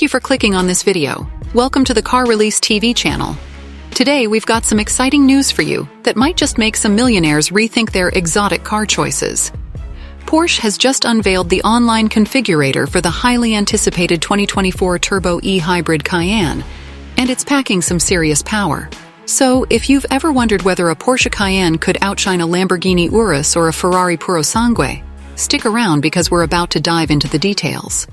you for clicking on this video. Welcome to the Car Release TV channel. Today we've got some exciting news for you that might just make some millionaires rethink their exotic car choices. Porsche has just unveiled the online configurator for the highly anticipated 2024 Turbo e-hybrid Cayenne, and it's packing some serious power. So, if you've ever wondered whether a Porsche Cayenne could outshine a Lamborghini Urus or a Ferrari Purosangue, stick around because we're about to dive into the details.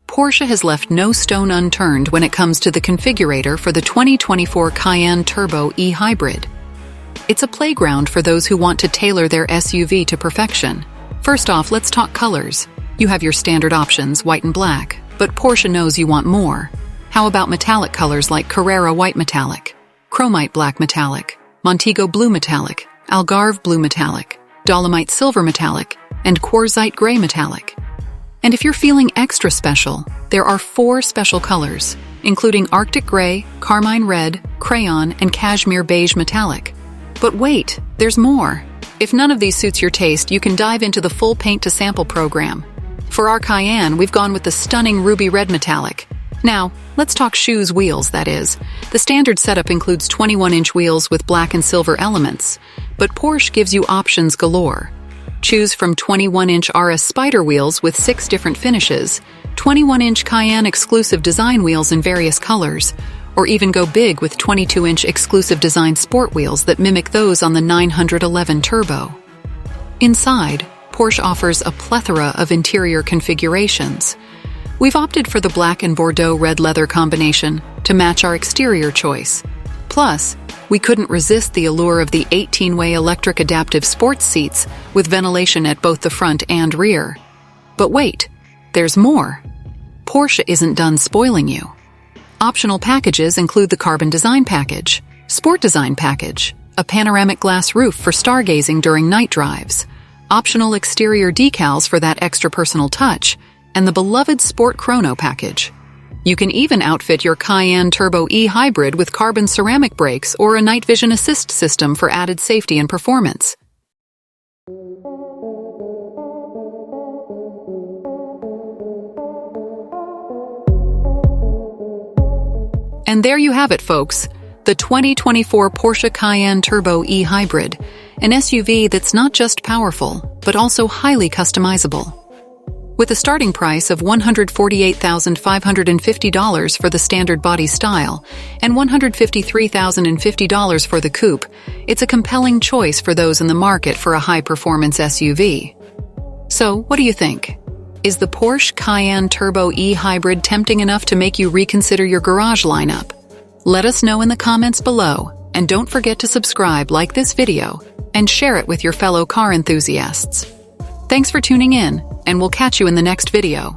Porsche has left no stone unturned when it comes to the configurator for the 2024 Cayenne Turbo e-hybrid. It's a playground for those who want to tailor their SUV to perfection. First off, let's talk colors. You have your standard options, white and black, but Porsche knows you want more. How about metallic colors like Carrera White Metallic, Chromite Black Metallic, Montego Blue Metallic, Algarve Blue Metallic, Dolomite Silver Metallic, and Quartzite Gray Metallic? And if you're feeling extra special, there are 4 special colors, including Arctic Gray, Carmine Red, Crayon, and Cashmere Beige Metallic. But wait, there's more. If none of these suits your taste, you can dive into the full paint to sample program. For our Cayenne, we've gone with the stunning Ruby Red Metallic. Now, let's talk shoes wheels, that is. The standard setup includes 21-inch wheels with black and silver elements, but Porsche gives you options galore. Choose from 21-inch RS Spider wheels with 6 different finishes, 21-inch Cayenne exclusive design wheels in various colors, or even go big with 22-inch exclusive design sport wheels that mimic those on the 911 Turbo. Inside, Porsche offers a plethora of interior configurations. We've opted for the black and Bordeaux red leather combination to match our exterior choice. Plus, we couldn't resist the allure of the 18-way electric adaptive sports seats with ventilation at both the front and rear. But wait, there's more. Porsche isn't done spoiling you. Optional packages include the Carbon Design Package, Sport Design Package, a panoramic glass roof for stargazing during night drives, optional exterior decals for that extra personal touch, and the beloved Sport Chrono Package. You can even outfit your Cayenne Turbo e-hybrid with carbon ceramic brakes or a night vision assist system for added safety and performance. And there you have it, folks. The 2024 Porsche Cayenne Turbo e-hybrid, an SUV that's not just powerful, but also highly customizable. With a starting price of $148,550 for the standard body style and $153,050 for the coupe, it's a compelling choice for those in the market for a high-performance SUV. So, what do you think? Is the Porsche Cayenne Turbo e-hybrid tempting enough to make you reconsider your garage lineup? Let us know in the comments below, and don't forget to subscribe, like this video, and share it with your fellow car enthusiasts. Thanks for tuning in, and we'll catch you in the next video.